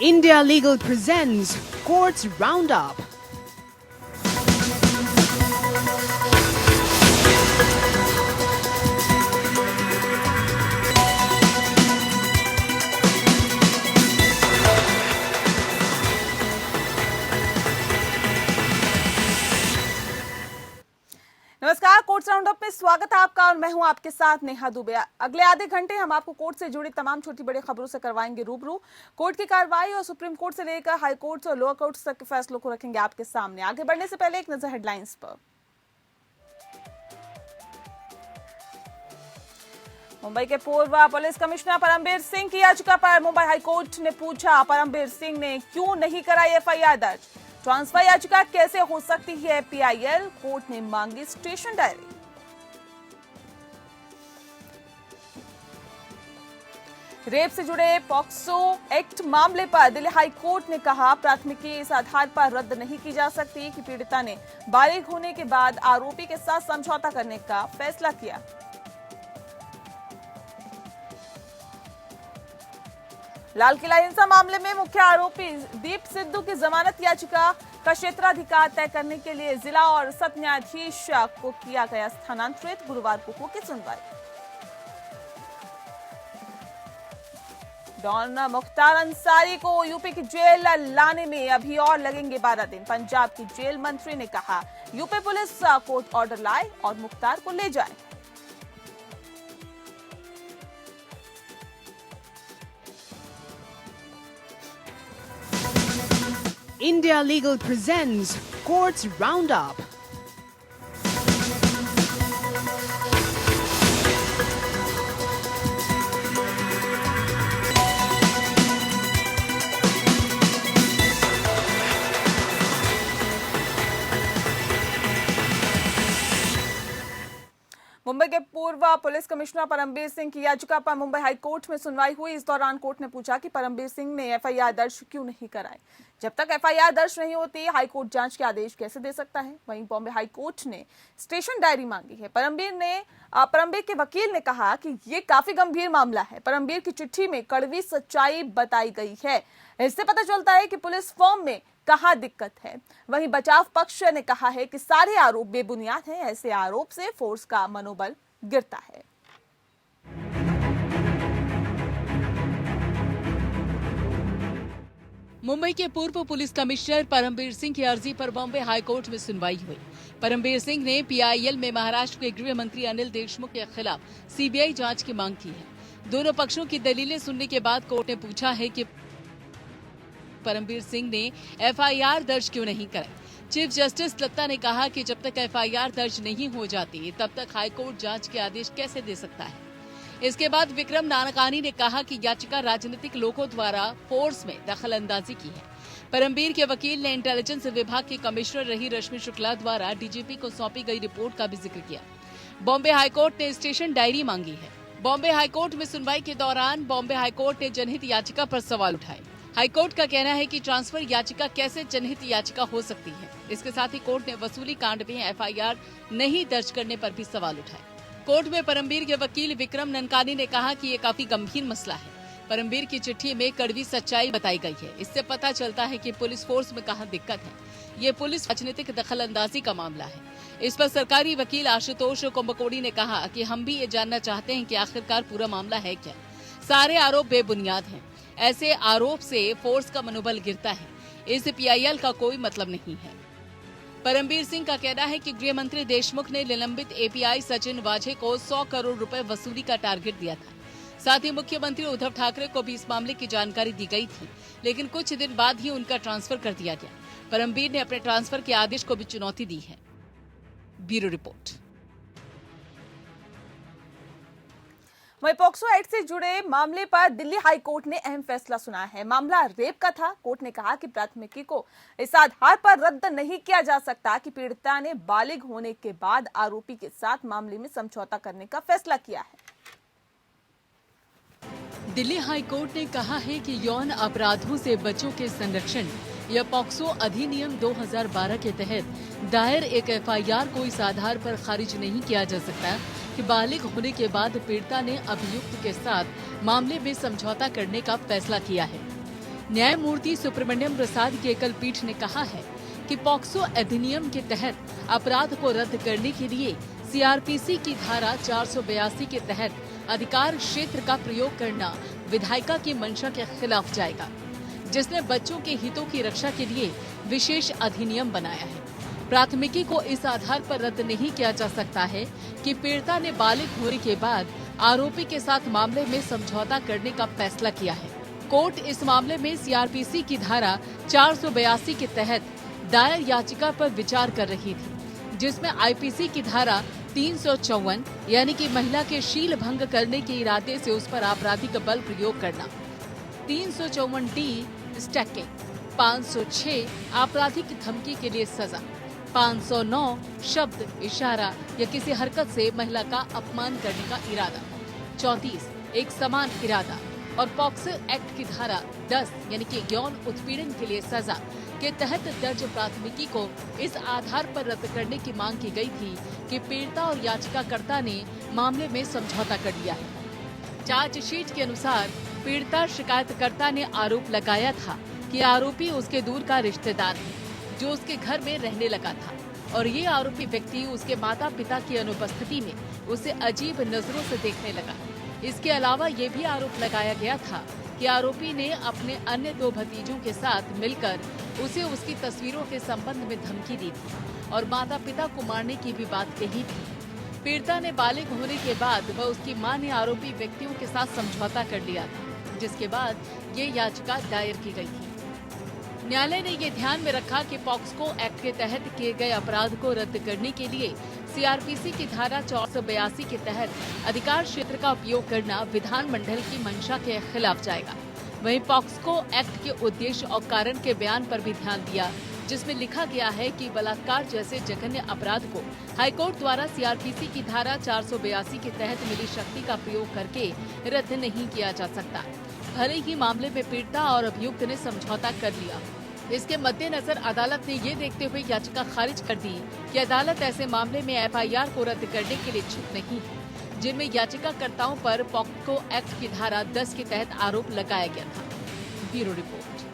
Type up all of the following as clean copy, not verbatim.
India Legal presents Courts Roundup. नमस्कार, courts roundup में स्वागत है आपका और मैं हूं आपके साथ नेहा दुबे। अगले आधे घंटे हम आपको कोर्ट से जुड़ी तमाम छोटी बड़ी खबरों से करवाएंगे रूबरू। कोर्ट की कार्रवाई और सुप्रीम कोर्ट से लेकर हाई कोर्ट और लोअर कोर्ट तक के फैसलों को रखेंगे आपके सामने। आगे बढ़ने से पहले एक नजर हेडलाइंस पर। मुंबई के पूर्व पुलिस कमिश्नर परमबीर सिंह की याचिका पर मुंबई हाईकोर्ट ने पूछा, परमबीर सिंह ने क्यों नहीं कराई एफआईआर दर्ज। ट्रांसफर याचिका कैसे हो सकती है पीआईएल, कोर्ट ने मांगी स्टेशन डायरी। रेप से जुड़े पॉक्सो एक्ट मामले पर दिल्ली हाई कोर्ट ने कहा, प्राथमिकी इस आधार पर रद्द नहीं की जा सकती कि पीड़िता ने बालिग होने के बाद आरोपी के साथ समझौता करने का फैसला किया। लाल किला हिंसा मामले में मुख्य आरोपी दीप सिद्धू की जमानत याचिका का क्षेत्राधिकार तय करने के लिए जिला और सत्र न्यायाधीश को किया गया स्थानांतरित। गुरुवार को होगी सुनवाई। डॉन मुख्तार अंसारी को यूपी की जेल लाने में अभी और लगेंगे 12 दिन। पंजाब की जेल मंत्री ने कहा, यूपी पुलिस कोर्ट ऑर्डर लाए और मुख्तार को ले जाए। India Legal presents Courts Roundup. Mumbai के पूर्व पुलिस कमिश्नर परमबीर सिंह की याचिका पर मुंबई हाई कोर्ट में सुनवाई हुई। इस दौरान कोर्ट ने पूछा कि परमबीर सिंह ने एफआईआर दर्ज क्यों नहीं कराई। जब तक एफआईआर दर्ज नहीं होती, हाई कोर्ट जांच के आदेश कैसे दे सकता है। वहीं बॉम्बे हाई कोर्ट ने स्टेशन डायरी मांगी है। परमबीर के वकील ने कहा कि ये काफी गंभीर मामला है। परमबीर की चिट्ठी में कड़वी सच्चाई बताई गई है। इससे पता चलता है कि पुलिस फॉर्म में कहाँ दिक्कत है। वहीं बचाव पक्ष ने कहा है कि सारे आरोप बेबुनियाद हैं। ऐसे आरोप से फोर्स का मनोबल गिरता है। मुंबई के पूर्व पुलिस कमिश्नर परमबीर सिंह की अर्जी पर बॉम्बे हाईकोर्ट में सुनवाई हुई। परमबीर सिंह ने पीआईएल में महाराष्ट्र के गृह मंत्री अनिल देशमुख के खिलाफ सीबीआई जांच की मांग की है। दोनों पक्षों की दलीलें सुनने के बाद कोर्ट ने पूछा है कि परमबीर सिंह ने एफआईआर दर्ज क्यों नहीं कराई। चीफ जस्टिस लत्ता ने कहा कि जब तक एफआईआर दर्ज नहीं हो जाती, तब तक हाईकोर्ट जांच के आदेश कैसे दे सकता है। इसके बाद विक्रम नानकानी ने कहा कि याचिका राजनीतिक लोगों द्वारा फोर्स में दखल अंदाजी की है। परमबीर के वकील ने इंटेलिजेंस विभाग की कमिश्नर रही रश्मि शुक्ला द्वारा डीजीपी को सौंपी गई रिपोर्ट का भी जिक्र किया। बॉम्बे हाईकोर्ट ने स्टेशन डायरी मांगी है। बॉम्बे हाईकोर्ट में सुनवाई के दौरान बॉम्बे हाईकोर्ट ने जनहित याचिका पर सवाल उठाए। हाईकोर्ट का कहना है कि ट्रांसफर याचिका कैसे जनहित याचिका हो सकती है। इसके साथ ही कोर्ट ने वसूली कांड में एफआईआर नहीं दर्ज करने पर भी सवाल उठाए। कोर्ट में परमबीर के वकील विक्रम ननकानी ने कहा कि ये काफी गंभीर मसला है। परमबीर की चिट्ठी में कड़वी सच्चाई बताई गई है। इससे पता चलता है कि पुलिस फोर्स में कहां दिक्कत है। ये पुलिस राजनीतिक दखल अंदाजी का मामला है। इस पर सरकारी वकील आशुतोष कुंभकोड़ी ने कहा कि हम भी ये जानना चाहते हैं कि आखिरकार पूरा मामला है क्या। सारे आरोप बेबुनियाद हैं। ऐसे आरोप से फोर्स का मनोबल गिरता है। इस पीआईएल का कोई मतलब नहीं है। परमबीर सिंह का कहना है कि गृह मंत्री देशमुख ने निलंबित एपीआई सचिन वाझे को 100 करोड़ रुपए वसूली का टारगेट दिया था। साथ ही मुख्यमंत्री उद्धव ठाकरे को भी इस मामले की जानकारी दी गई थी, लेकिन कुछ दिन बाद ही उनका ट्रांसफर कर दिया गया। परमबीर ने अपने ट्रांसफर के आदेश को भी चुनौती दी है। Bureau report. वहीं पॉक्सो एक्ट से जुड़े मामले पर दिल्ली हाई कोर्ट ने अहम फैसला सुनाया है। मामला रेप का था। कोर्ट ने कहा कि प्राथमिकी को इस आधार पर रद्द नहीं किया जा सकता कि पीड़िता ने बालिग होने के बाद आरोपी के साथ मामले में समझौता करने का फैसला किया है। दिल्ली हाई कोर्ट ने कहा है कि यौन अपराधों से बच्चों के संरक्षण या पॉक्सो अधिनियम 2012 के तहत दायर एक एफआईआर को इस आधार पर खारिज नहीं किया जा सकता कि बालिग होने के बाद पीड़िता ने अभियुक्त के साथ मामले में समझौता करने का फैसला किया है। न्यायमूर्ति सुब्रमण्यम प्रसाद की एकल पीठ ने कहा है कि पॉक्सो अधिनियम के तहत अपराध को रद्द करने के लिए सीआरपीसी की धारा 482 के तहत अधिकार क्षेत्र का प्रयोग करना विधायिका की मंशा के खिलाफ जाएगा, जिसने बच्चों के हितों की रक्षा के लिए विशेष अधिनियम बनाया है। प्राथमिकी को इस आधार पर रद्द नहीं किया जा सकता है कि पीड़िता ने बालिग होने के बाद आरोपी के साथ मामले में समझौता करने का फैसला किया है। कोर्ट इस मामले में सीआरपीसी की धारा 482 के तहत दायर याचिका पर विचार कर रही थी, जिसमें आईपीसी की धारा 354 यानी कि महिला के शील भंग करने के इरादे से उस पर आपराधिक बल प्रयोग करना, 354D स्टैकिंग, 506 आपराधिक धमकी के लिए सजा, 509 शब्द, इशारा या किसी हरकत से महिला का अपमान करने का इरादा, 34 एक समान इरादा और पॉक्सो एक्ट की धारा 10 यानी कि यौन उत्पीड़न के लिए सजा के तहत दर्ज प्राथमिकी को इस आधार पर रद्द करने की मांग की गई थी कि पीड़िता और याचिकाकर्ता ने मामले में समझौता कर लिया है। चार्जशीट के अनुसार पीड़िता शिकायतकर्ता ने आरोप लगाया था कि आरोपी उसके दूर का रिश्तेदार है जो उसके घर में रहने लगा था और ये आरोपी व्यक्ति उसके माता पिता की अनुपस्थिति में उसे अजीब नजरों से देखने लगा। इसके अलावा ये भी आरोप लगाया गया था कि आरोपी ने अपने अन्य 2 भतीजों के साथ मिलकर उसे उसकी तस्वीरों के संबंध में धमकी दी थी और माता पिता को मारने की भी बात कही थी। पीड़िता ने बालिग होने के बाद वह उसकी मां ने आरोपी व्यक्तियों के साथ समझौता कर लिया था, जिसके बाद ये याचिका दायर की गई थी। न्यायालय ने ये ध्यान में रखा कि पॉक्सो एक्ट के तहत किए गए अपराध को रद्द करने के लिए सीआरपीसी की धारा 482 के तहत अधिकार क्षेत्र का उपयोग करना विधानमंडल की मंशा के खिलाफ जाएगा। वहीं पॉक्सो एक्ट के उद्देश्य और कारण के बयान पर भी ध्यान दिया, जिसमें लिखा गया है कि बलात्कार जैसे जघन्य अपराध को हाईकोर्ट द्वारा सीआरपीसी की धारा 482 के तहत मिली शक्ति का प्रयोग करके रद्द नहीं किया जा सकता, भले ही मामले में पीड़िता और अभियुक्त ने समझौता कर लिया। इसके मद्देनजर अदालत ने ये देखते हुए याचिका खारिज कर दी कि अदालत ऐसे मामले में एफआईआर को रद्द करने के लिए इच्छुक नहीं है, जिनमें याचिकाकर्ताओं पर पॉक्सो एक्ट की धारा 10 के तहत आरोप लगाया गया था। Bureau report.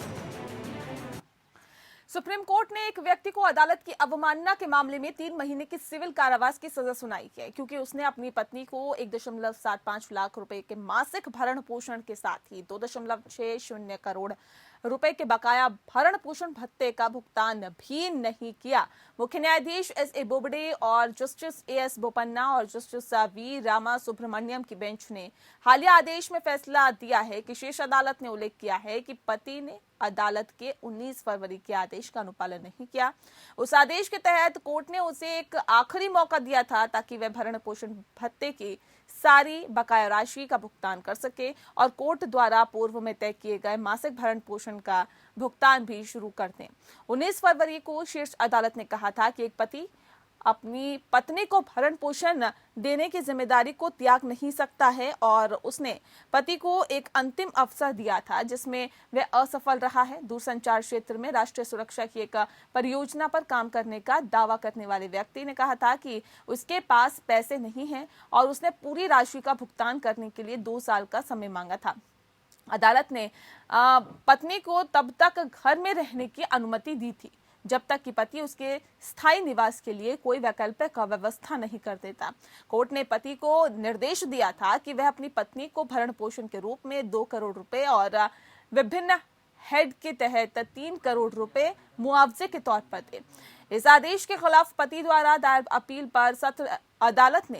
सुप्रीम कोर्ट ने एक व्यक्ति को अदालत की अवमानना के मामले में 3 महीने की सिविल कारावास की सजा सुनाई है, क्योंकि उसने अपनी पत्नी को 1.75 लाख रुपए के मासिक भरण पोषण के साथ ही 2.60 करोड़ रुपए के बकाया भरण पोषण भत्ते का भुगतान भी नहीं किया। मुख्य न्यायाधीश एस.ए. बोबडे और जस्टिस ए.एस. बोपन्ना और जस्टिस वी रामा सुब्रमण्यम की बेंच ने हालिया आदेश में फैसला दिया है कि शीर्ष अदालत ने उल्लेख किया है कि पति ने अदालत के 19 फरवरी के आदेश का अनुपालन नहीं किया। उस आदेश के तहत कोर्ट ने उसे एक आखिरी मौका दिया था ताकि वह भरण पोषण भत्ते की सारी बकाया राशि का भुगतान कर सके और कोर्ट द्वारा पूर्व में तय किए गए मासिक भरण पोषण का भुगतान भी शुरू कर दें। 19 फरवरी को शीर्ष अदालत ने कहा था कि एक पति अपनी पत्नी को भरण पोषण देने की जिम्मेदारी को त्याग नहीं सकता है और उसने पति को एक अंतिम अवसर दिया था जिसमें वह असफल रहा है। दूरसंचार क्षेत्र में राष्ट्रीय सुरक्षा की एक परियोजना पर काम करने का दावा करने वाले व्यक्ति ने कहा था कि उसके पास पैसे नहीं हैं और उसने पूरी राशि का भुगतान करने के लिए 2 साल का समय मांगा था। अदालत ने पत्नी को तब तक घर में रहने की अनुमति दी थी जब तक कि पति उसके स्थायी निवास के लिए कोई वैकल्पिक व्यवस्था नहीं कर देता। कोर्ट ने पति को निर्देश दिया था कि वह अपनी पत्नी को भरण पोषण के रूप में 2 करोड़ रुपए और विभिन्न हेड के तहत 3 करोड़ रुपए मुआवजे के तौर पर दे। इस आदेश के खिलाफ पति द्वारा दायर अपील पर सत्र अदालत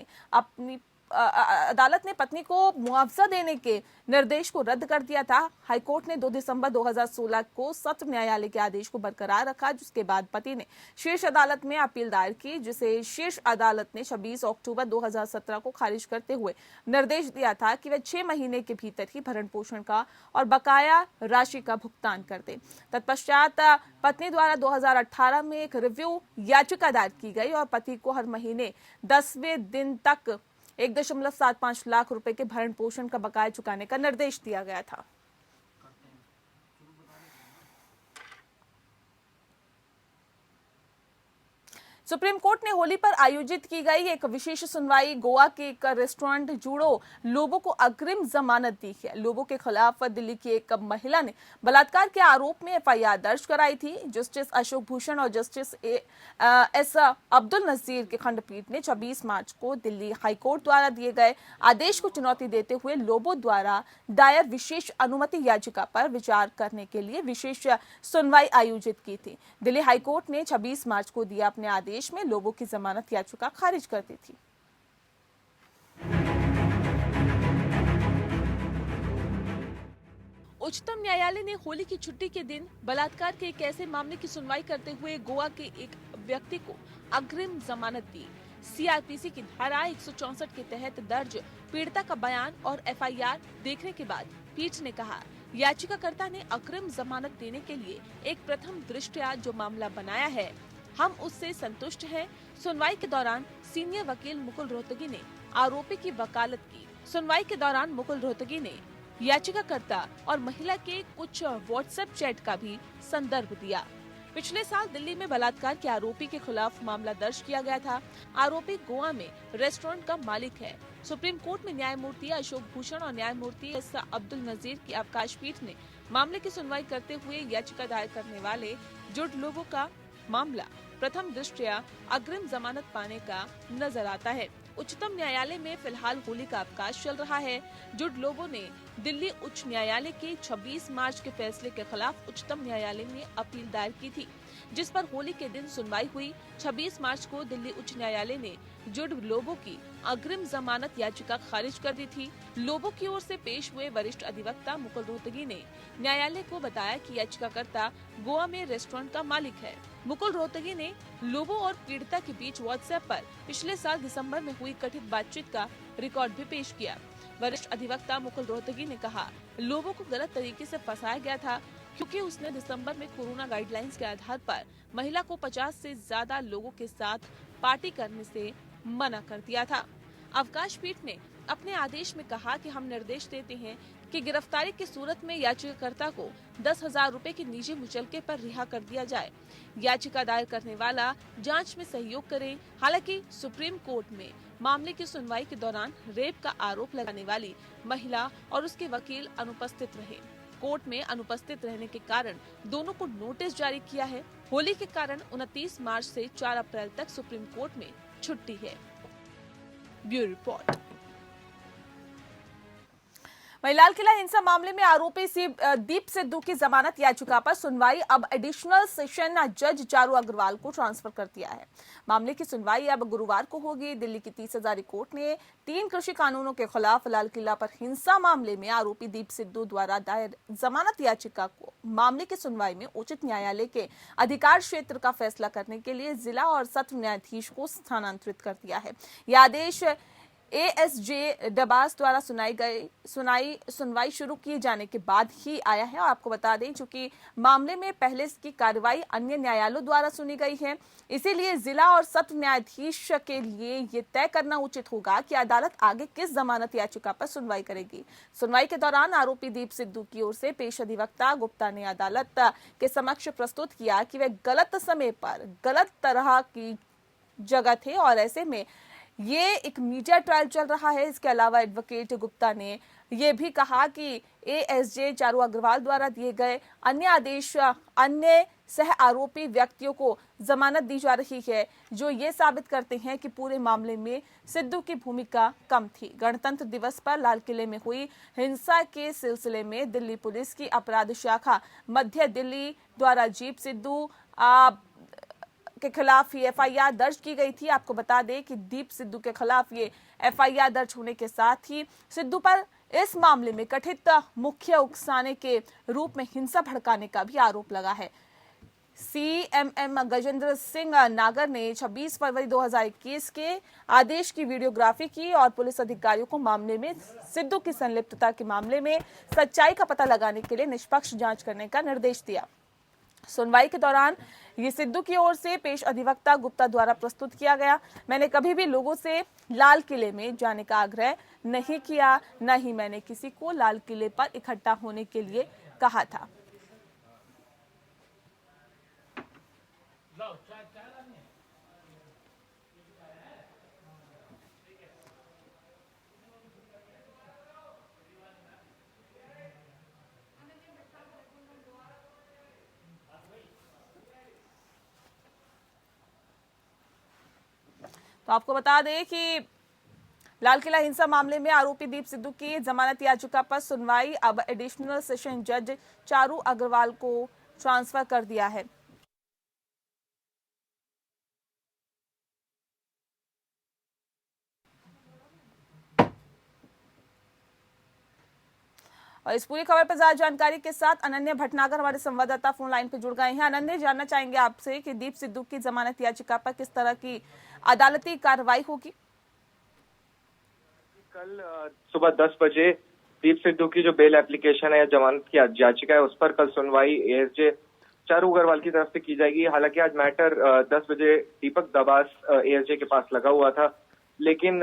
ने पत्नी को मुआवजा देने के निर्देश को रद्द कर दिया था। हाईकोर्ट ने 2 दिसंबर 2016 को सत्र न्यायालय के आदेश को बरकरार रखा, जिसके बाद पति ने शीर्ष अदालत में अपील दायर की, जिसे शीर्ष अदालत ने 26 अक्टूबर 2017 को खारिज करते हुए निर्देश दिया था कि वह 6 महीने के भीतर ही भरण पोषण का और बकाया राशि का भुगतान कर दे। तत्पश्चात पत्नी द्वारा 2018 में एक रिव्यू याचिका दायर की गई और पति को हर महीने 10वें दिन तक 1.75 लाख रुपए के भरण पोषण का बकाया चुकाने का निर्देश दिया गया था। सुप्रीम कोर्ट ने होली पर आयोजित की गई एक विशेष सुनवाई गोवा के एक रेस्टोरेंट जूडो लोबो को अग्रिम जमानत दी है। लोबो के खिलाफ दिल्ली की एक महिला ने बलात्कार के आरोप में एफआईआर दर्ज कराई थी। जस्टिस अशोक भूषण और जस्टिस एस अब्दुल नजीर की खंडपीठ ने 26 मार्च को दिल्ली हाईकोर्ट द्वारा दिए गए आदेश को चुनौती देते हुए लोबो द्वारा दायर विशेष अनुमति याचिका पर विचार करने के लिए विशेष सुनवाई आयोजित की थी। दिल्ली हाईकोर्ट ने 26 मार्च को दिए अपने आदेश में लोबो की जमानत याचिका खारिज कर दी थी। उच्चतम न्यायालय ने होली की छुट्टी के दिन बलात्कार के एक ऐसे मामले की सुनवाई करते हुए गोवा के एक व्यक्ति को अग्रिम जमानत दी। सीआरपीसी की धारा 164 के तहत दर्ज पीड़िता का बयान और एफआईआर देखने के बाद पीठ ने कहा, याचिकाकर्ता ने अग्रिम जमानत देने के लिए एक प्रथम दृष्टया जो मामला बनाया है, हम उससे संतुष्ट हैं। सुनवाई के दौरान सीनियर वकील मुकुल रोहतगी ने आरोपी की वकालत की। सुनवाई के दौरान मुकुल रोहतगी ने याचिकाकर्ता और महिला के कुछ व्हाट्सएप चैट का भी संदर्भ दिया। पिछले साल दिल्ली में बलात्कार के आरोपी के खिलाफ मामला दर्ज किया गया था। आरोपी गोवा में रेस्टोरेंट का मालिक है। सुप्रीम कोर्ट में न्यायमूर्ति अशोक भूषण और न्यायमूर्ति एस अब्दुल नजीर की अवकाश पीठ ने मामले की सुनवाई करते हुए याचिका दायर करने वाले जुड लोगों का मामला प्रथम दृष्टया अग्रिम जमानत पाने का नजर आता है। उच्चतम न्यायालय में फिलहाल होली का अवकाश चल रहा है। जुड लोबो ने दिल्ली उच्च न्यायालय के 26 मार्च के फैसले के खिलाफ उच्चतम न्यायालय में अपील दायर की थी, जिस पर होली के दिन सुनवाई हुई। 26 मार्च को दिल्ली उच्च न्यायालय ने जुड लोबो की अग्रिम जमानत याचिका खारिज कर दी थी। लोबो की ओर से पेश हुए वरिष्ठ अधिवक्ता मुकुल रोहतगी ने न्यायालय को बताया कि याचिकाकर्ता गोवा में रेस्टोरेंट का मालिक है। मुकुल रोहतगी ने लोबो और पीड़िता के बीच व्हाट्सएप पर पिछले साल दिसंबर में हुई कथित बातचीत का रिकॉर्ड भी पेश किया। वरिष्ठ अधिवक्ता मुकुल रोहतगी ने कहा, लोबो को गलत तरीके से फंसाया गया था क्योंकि उसने दिसंबर में कोरोना गाइडलाइंस के आधार पर महिला को 50 से ज्यादा लोगों के साथ पार्टी करने से मना कर दिया था। अवकाश पीठ ने अपने आदेश में कहा कि हम निर्देश देते हैं कि गिरफ्तारी की सूरत में याचिकाकर्ता को 10,000 रुपए की निजी मुचलके पर रिहा कर दिया जाए। याचिका दायर करने वाला जांच में सहयोग करे। हालांकि सुप्रीम कोर्ट में मामले की सुनवाई के दौरान रेप का आरोप लगाने वाली महिला और उसके वकील अनुपस्थित रहे। कोर्ट में अनुपस्थित रहने के कारण दोनों को नोटिस जारी किया है। होली के कारण 29 मार्च से 4 अप्रैल तक सुप्रीम कोर्ट में छुट्टी है। Bureau report. वहीं लाल किला हिंसा मामले में आरोपी दीप सिद्धू की जमानत याचिका पर सुनवाई अब एडिशनल सेशन जज चारू अग्रवाल को ट्रांसफर कर दिया है। मामले की सुनवाई अब गुरुवार को होगी। दिल्ली की 30 हजारी कोर्ट ने 3 कृषि कानूनों के खिलाफ लाल किला पर हिंसा मामले में आरोपी दीप सिद्धू द्वारा दायर जमानत याचिका को मामले की सुनवाई में उच्च न्यायालय के अधिकार क्षेत्र का फैसला करने के लिए जिला और सत्र न्यायाधीश को स्थानांतरित कर दिया है। यह आदेश एएसजे डबास द्वारा सुनवाई शुरू किए जाने के बाद ही आया है। और आपको बता दें, चूंकि मामले में पहले इसकी कार्रवाई अन्य न्यायालयों द्वारा सुनी गई है, इसीलिए जिला और सत्र न्यायाधीश के लिए ये तय करना उचित होगा कि अदालत आगे किस जमानत याचिका पर सुनवाई करेगी। सुनवाई के दौरान आरोपी दीप सिद्धू की ओर से पेश अधिवक्ता गुप्ता ने अदालत के समक्ष प्रस्तुत किया कि वे गलत समय पर गलत तरह की जगह थे और ऐसे में ये एक मीडिया ट्रायल चल रहा है। इसके अलावा एडवोकेट गुप्ता ने ये भी कहा कि एएसजे चारू अग्रवाल द्वारा दिए गए अन्य आदेश अन्य सह आरोपी व्यक्तियों को जमानत दी जा रही है, जो ये साबित करते हैं कि पूरे मामले में सिद्धू की भूमिका कम थी। गणतंत्र दिवस पर लाल किले में हुई हिंसा के सिलसिले में दिल्ली पुलिस की अपराध शाखा मध्य दिल्ली द्वारा दीप सिद्धू के खिलाफ ये एफआईआर दर्ज की गई थी। आपको बता दें कि दीप सिद्धू के खिलाफ ये एफआईआर दर्ज होने के साथ ही सिद्धू पर इस मामले में कथित मुख्य उकसाने के रूप में हिंसा भड़काने का भी आरोप लगा है। सीएमएम गजेंद्र सिंह नागर ने 26 फरवरी 2021 के आदेश की वीडियोग्राफी की और पुलिस अधिकारियों को मामले में सिद्धू की संलिप्तता के मामले में सच्चाई का पता लगाने के लिए निष्पक्ष जांच करने का निर्देश दिया। सुनवाई के दौरान ये सिद्धू की ओर से पेश अधिवक्ता गुप्ता द्वारा प्रस्तुत किया गया। मैंने कभी भी लोगों से लाल किले में जाने का आग्रह नहीं किया, न ही मैंने किसी को लाल किले पर इकट्ठा होने के लिए कहा था। तो आपको बता दें कि लाल किला हिंसा मामले में आरोपी दीप सिद्धू की जमानत याचिका पर सुनवाई अब एडिशनल सेशन जज चारू अग्रवाल को ट्रांसफर कर दिया है। और इस पूरी खबर पर ज्यादा जानकारी के साथ अनन्या भटनागर हमारे संवाददाता फोन लाइन पर जुड़ गए हैं। अनन्या, जानना चाहेंगे आपसे कि दीप सिद्धू की जमानत याचिका पर किस तरह की अदालती कार्रवाई होगी। कल सुबह 10 बजे दीप सिद्धू की जो बेल एप्लीकेशन है या जमानत की याचिका है उस पर कल सुनवाई एएसजे चारू अग्रवाल की तरफ से की जाएगी। हालांकि आज मैटर 10 बजे दीपक दबास एएसजे के पास लगा हुआ था, लेकिन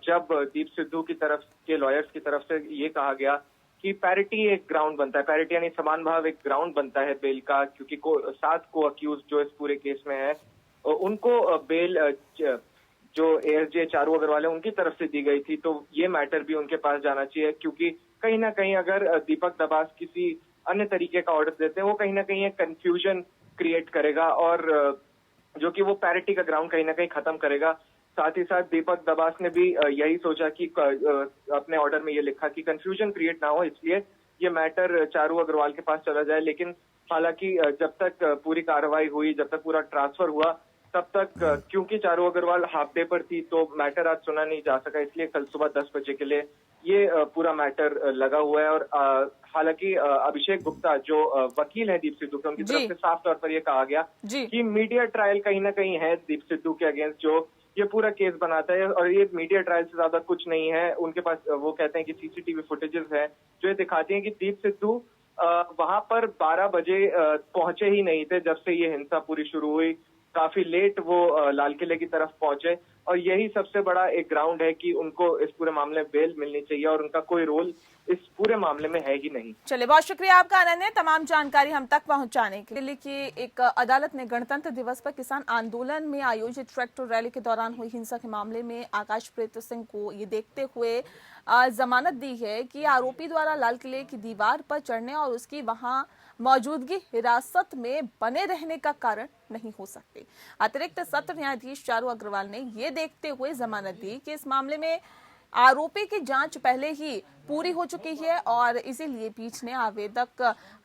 जब दीप सिद्धू की तरफ के लॉयर्स की तरफ से ये कहा गया कि पैरिटी एक ग्राउंड बनता है, पैरिटी यानी समान भाव एक ग्राउंड बनता है बेल का, क्योंकि 7 को अक्यूज जो इस पूरे केस में है उनको बेल जो एएसजे चारू अग्रवाल है उनकी तरफ से दी गई थी, तो ये मैटर भी उनके पास जाना चाहिए, क्योंकि कहीं ना कहीं अगर दीपक दबास किसी अन्य तरीके का ऑर्डर देते हैं वो कहीं ना कहीं एक कंफ्यूजन क्रिएट करेगा और जो कि वो पैरिटी का ग्राउंड कहीं ना कहीं खत्म करेगा। साथ ही साथ दीपक दबास ने भी यही सोचा कि अपने ऑर्डर में ये लिखा कि कंफ्यूजन क्रिएट ना हो, इसलिए ये मैटर चारू अग्रवाल के पास चला जाए। लेकिन हालांकि जब तक पूरी कार्रवाई हुई, जब तक पूरा ट्रांसफर हुआ, तब तक क्योंकि चारू अग्रवाल हाफ डे पर थी तो मैटर आज सुना नहीं जा सका, इसलिए कल सुबह 10 बजे के लिए ये पूरा मैटर लगा हुआ है। और हालांकि अभिषेक गुप्ता जो वकील है दीप सिद्धू के, उनकी तरफ से साफ तौर पर यह कहा गया कि मीडिया ट्रायल कहीं ना कहीं है दीप सिद्धू के अगेंस्ट जो ये पूरा केस बनाता है, और ये मीडिया ट्रायल से ज्यादा कुछ नहीं है उनके पास। वो कहते हैं कि सीसीटीवी फुटेजेस है जो ये दिखाती हैं कि दीप सिद्धू वहां पर 12 बजे पहुंचे ही नहीं थे जब से ये हिंसा पूरी शुरू हुई। काफी लेट वो लाल किले की तरफ पहुंचे, और यही सबसे बड़ा एक ग्राउंड है कि उनको इस पूरे मामले में बेल मिलनी चाहिए, और उनका कोई रोल इस पूरे मामले में है ही नहीं। चलिए, बहुत शुक्रिया आपका अनन्या, तमाम जानकारी हम तक पहुंचाने के लिए। दिल्ली की एक अदालत ने गणतंत्र दिवस पर किसान आंदोलन में आयोजित ट्रैक्टर रैली के दौरान हुई हिंसा के मामले में आकाशप्रीत सिंह को ये देखते हुए जमानत दी है कि आरोपी द्वारा लाल किले की दीवार पर चढ़ने और उसकी वहां मौजूदगी हिरासत में बने रहने का कारण नहीं हो सकती। अतिरिक्त सत्र न्यायाधीश चारू अग्रवाल ने ये देखते हुए जमानत दी कि इस मामले में आरोपी की जांच पहले ही पूरी हो चुकी है और इसीलिए पीठ ने आवेदक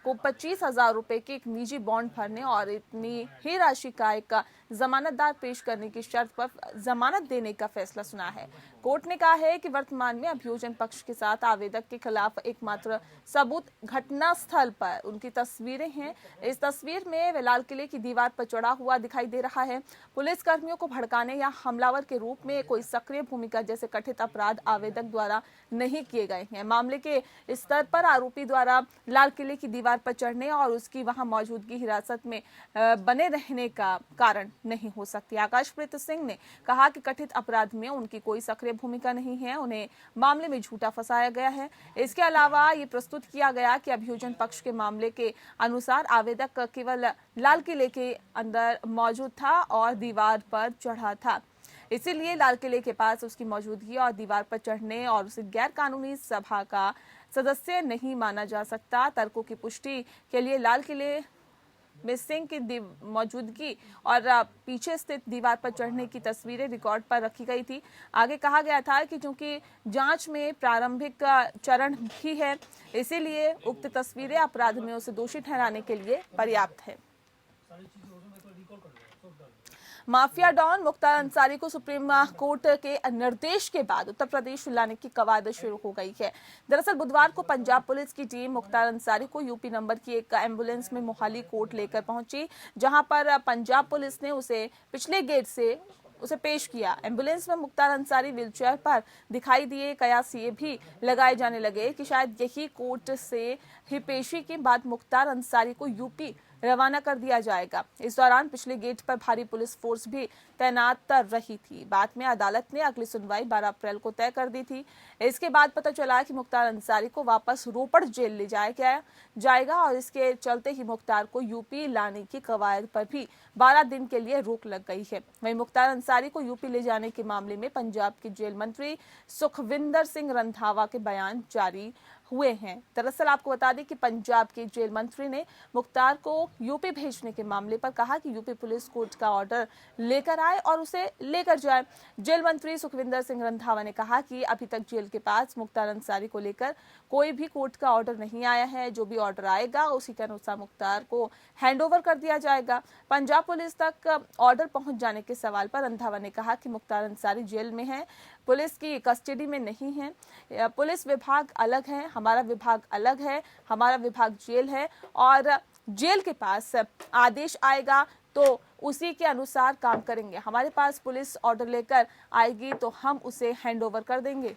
को 25,000 रुपए के एक निजी बॉन्ड भरने और इतनी ही राशि का एक जमानतदार पेश करने की शर्त पर जमानत देने का फैसला सुना है। कोर्ट ने कहा है कि वर्तमान में अभियोजन पक्ष के साथ आवेदक के खिलाफ एकमात्र सबूत घटना स्थल पर उनकी तस्वीरें हैं। इस तस्वीर में वे लाल किले की दीवार पर चढ़ा हुआ दिखाई दे रहा है। पुलिस कर्मियों को भड़काने या हमलावर के रूप में कोई सक्रिय भूमिका जैसे कथित अपराध आवेदक द्वारा नहीं किए गए हैं। मामले के स्तर पर आरोपी द्वारा लाल किले की दीवार पर चढ़ने और उसकी वहां मौजूदगी हिरासत में बने रहने का कारण नहीं हो सकती। आकाशप्रीत सिंह ने कहा कि कथित अपराध में उनकी कोई सक्रिय भूमिका नहीं है, उन्हें मामले में झूठा फंसाया गया है। इसके अलावा ये प्रस्तुत किया गया कि अभियोजन पक्ष के मामले के अनुसार आवेदक केवल लाल किले के अंदर मौजूद था और दीवार पर चढ़ा था, इसीलिए लाल किले के पास उसकी मौजूदगी और दीवार पर चढ़ने और उसे गैर कानूनी सभा का सदस्य नहीं माना जा सकता। तर्कों की पुष्टि के लिए लाल किले में सिंह की मौजूदगी और पीछे स्थित दीवार पर चढ़ने की तस्वीरें रिकॉर्ड पर रखी गई थी। आगे कहा गया था कि चूंकि जांच में प्रारंभिक चरण भी है, इसीलिए उक्त तस्वीरें अपराध में उसे दोषी ठहराने के लिए पर्याप्त है। माफिया डॉन मुख्तार अंसारी को सुप्रीम कोर्ट के निर्देश के बाद उत्तर प्रदेश लाने की कवायद शुरू हो गई है। दरअसल बुधवार को पंजाब पुलिस की टीम मुख्तार अंसारी को यूपी नंबर की एक एम्बुलेंस में मोहाली कोर्ट लेकर पहुंची, जहां पर पंजाब पुलिस ने उसे पिछले गेट से उसे पेश किया। एम्बुलेंस में मुख्तार अंसारी व्हीलचेयर पर दिखाई दिए। कयास ये भी लगाए जाने लगे कि शायद यही कोर्ट से ही पेशी के बाद मुख्तार अंसारी को यूपी रवाना कर दिया जाएगा। इस दौरान पिछले गेट पर भारी पुलिस फोर्स भी तैनात रही थी। बाद में अदालत ने अगली सुनवाई 12 अप्रैल को तय कर दी थी। इसके बाद पता चला कि मुख्तार अंसारी को वापस रोपड़ जेल ले जाया जाएगा और इसके चलते ही मुख्तार को यूपी लाने की कवायद पर भी 12 दिन के लिए रोक लग गई है। वहीं मुख्तार अंसारी को यूपी ले जाने के मामले में पंजाब के जेल मंत्री सुखविंदर सिंह रंधावा के बयान जारी हुए हैं। दरअसल आपको बता दें कि पंजाब के जेल मंत्री ने मुख्तार को यूपी भेजने के मामले पर कहा कि यूपी पुलिस कोर्ट का ऑर्डर लेकर आए और उसे लेकर जाए। जेल मंत्री सुखविंदर सिंह रंधावा ने कहा कि अभी तक जेल के पास मुख्तार अंसारी को लेकर कोई भी कोर्ट का ऑर्डर नहीं आया है। जो भी ऑर्डर आएगा उसी के अनुसार मुख्तार को हैंडओवर कर दिया जाएगा। पंजाब पुलिस तक ऑर्डर पहुंच जाने के सवाल पर रंधावा ने कहा कि मुख्तार अंसारी जेल में है, पुलिस की कस्टडी में नहीं है। पुलिस विभाग अलग है, हमारा विभाग अलग है, हमारा विभाग जेल है और जेल के पास आदेश आएगा तो उसी के अनुसार काम करेंगे। हमारे पास पुलिस ऑर्डर लेकर आएगी तो हम उसे हैंडओवर कर देंगे।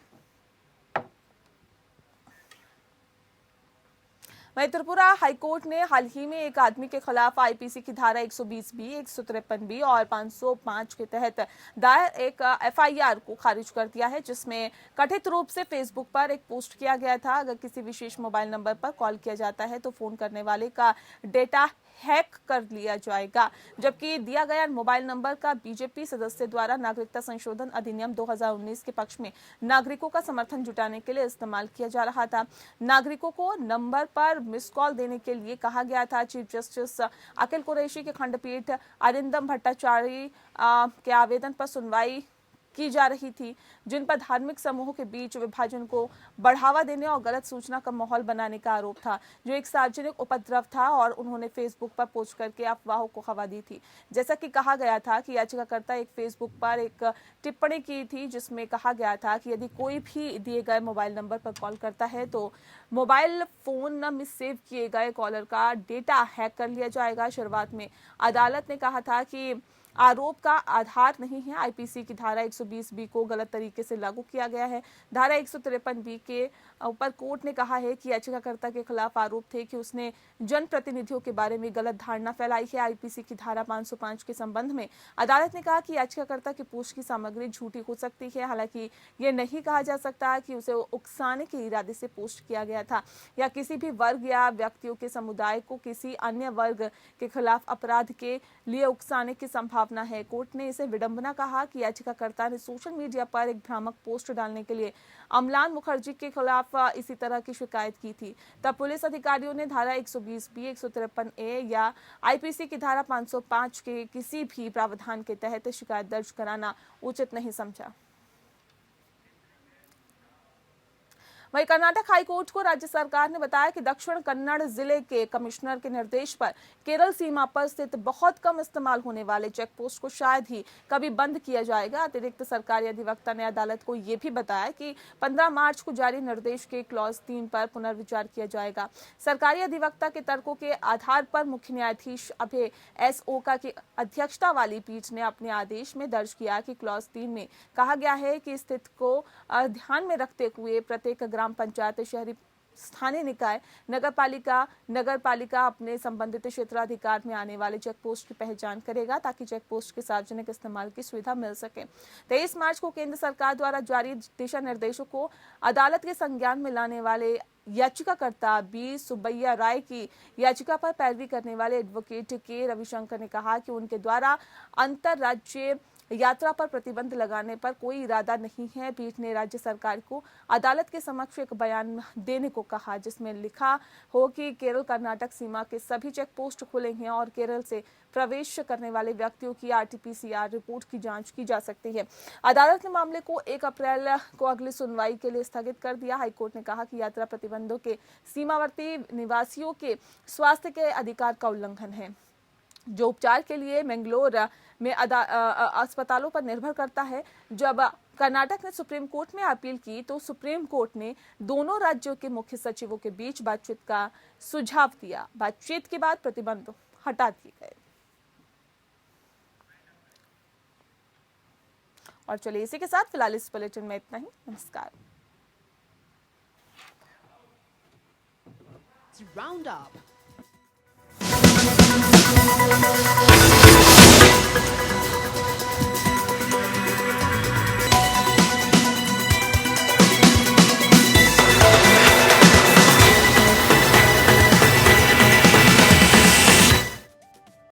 वहीं त्रिपुरा हाईकोर्ट ने हाल ही में एक आदमी के खिलाफ आईपीसी की धारा 120B, 153B और 505 के तहत दायर एक एफआईआर को खारिज कर दिया है, जिसमें कथित रूप से फेसबुक पर एक पोस्ट किया गया था। अगर किसी विशेष मोबाइल नंबर पर कॉल किया जाता है तो फोन करने वाले का डेटा हैक कर लिया जाएगा, जबकि दिया गया मोबाइल नंबर का बीजेपी सदस्य द्वारा नागरिकता संशोधन अधिनियम 2019 के पक्ष में नागरिकों का समर्थन जुटाने के लिए इस्तेमाल किया जा रहा था। नागरिकों को नंबर पर मिस कॉल देने के लिए कहा गया था। चीफ जस्टिस अखिल कुरैशी की खंडपीठ अरिंदम भट्टाचार्य के आवेदन पर सुनवाई की जा रही थी, जिन पर धार्मिक समूहों के बीच विभाजन को बढ़ावा देने और गलत सूचना का माहौल बनाने का आरोप था, जो एक सार्वजनिक उपद्रव था और उन्होंने फेसबुक पर पोस्ट करके अफवाहों को हवा दी थी। जैसा कि कहा गया था कि याचिकाकर्ता एक फेसबुक पर एक टिप्पणी की थी, जिसमें कहा गया था कि यदि कोई भी दिए गए मोबाइल नंबर पर कॉल करता है तो मोबाइल फोन में सेव किए गए कॉलर का डेटा हैक कर लिया जाएगा। शुरुआत में अदालत ने कहा था कि आरोप का आधार नहीं है। आईपीसी की धारा 120B को गलत तरीके से लागू किया गया है। धारा 153B के ऊपर कोर्ट ने कहा है कि याचिकाकर्ता के खिलाफ आरोप थे कि उसने जनप्रतिनिधियों के बारे में गलत धारणा फैलाई है। आईपीसी की धारा 505 के संबंध में अदालत ने कहा कि याचिकाकर्ता की पोस्ट की सामग्री झूठी हो सकती है। हालांकि ये नहीं कहा जा सकता कि उसे उकसाने के इरादे से पोस्ट किया गया था या किसी भी वर्ग या व्यक्तियों के समुदाय को किसी अन्य वर्ग के खिलाफ अपराध के लिए उकसाने की संभावना है। कोर्ट ने इसे विडंबना कहा कि याचिकाकर्ता ने सोशल मीडिया पर एक भ्रामक पोस्ट डालने के लिए अमलान मुखर्जी के खिलाफ इसी तरह की शिकायत की थी। तब पुलिस अधिकारियों ने धारा 120B, 153A या आईपीसी की धारा 505 के किसी भी प्रावधान के तहत शिकायत दर्ज कराना उचित नहीं समझा। वहीं कर्नाटक हाईकोर्ट को राज्य सरकार ने बताया कि दक्षिण कन्नड़ जिले के कमिश्नर के निर्देश पर केरल सीमा पर स्थित बहुत कम इस्तेमाल होने वाले चेक पोस्ट को शायद ही कभी बंद किया जाएगा। अतिरिक्त सरकारी अधिवक्ता ने अदालत को यह भी बताया कि 15 मार्च को जारी निर्देश के क्लॉज 3 पर पुनर्विचार किया जाएगा। सरकारी अधिवक्ता के तर्कों के आधार पर मुख्य न्यायाधीश अभय एस ओका की अध्यक्षता वाली पीठ ने अपने आदेश में दर्ज किया कि क्लॉज 3 में कहा गया है कि स्थिति को ध्यान में रखते हुए प्रत्येक ग्राम पंचायत, शहरी स्थानीय निकाय, नगर पालिका अपने संबंधित क्षेत्राधिकार में आने वाले चेक पोस्ट की पहचान करेगा ताकि चेक पोस्ट के सार्वजनिक इस्तेमाल की सुविधा मिल सके। 23 मार्च को केंद्र सरकार द्वारा जारी दिशा निर्देशों को अदालत के संज्ञान में लाने वाले याचिकाकर्ता बी सुब्बैया राय की याचिका पर पैरवी करने वाले एडवोकेट के रविशंकर ने कहा कि उनके द्वारा अंतरराज्यीय यात्रा पर प्रतिबंध लगाने पर कोई इरादा नहीं है। पीठ ने राज्य सरकार को अदालत के समक्ष एक बयान देने को कहा, जिसमें लिखा हो कि केरल कर्नाटक सीमा के सभी चेक पोस्ट खुलेंगे और केरल से प्रवेश करने वाले व्यक्तियों की RT-PCR रिपोर्ट की जांच की जा सकती है। अदालत ने मामले को 1 अप्रैल को अगली सुनवाई के लिए स्थगित कर दिया। हाईकोर्ट ने कहा कि यात्रा प्रतिबंधों के सीमावर्ती निवासियों के स्वास्थ्य के अधिकार का उल्लंघन है, जो उपचार के लिए मैंगलोर में अस्पतालों पर निर्भर करता है। जब कर्नाटक ने सुप्रीम कोर्ट में अपील की तो सुप्रीम कोर्ट ने दोनों राज्यों के मुख्य सचिवों के बीच बातचीत का सुझाव दिया। बातचीत के बाद प्रतिबंध हटा दिए गए। और चलिए इसी के साथ फिलहाल इस बुलेटिन में इतना ही। नमस्कार। Roundup.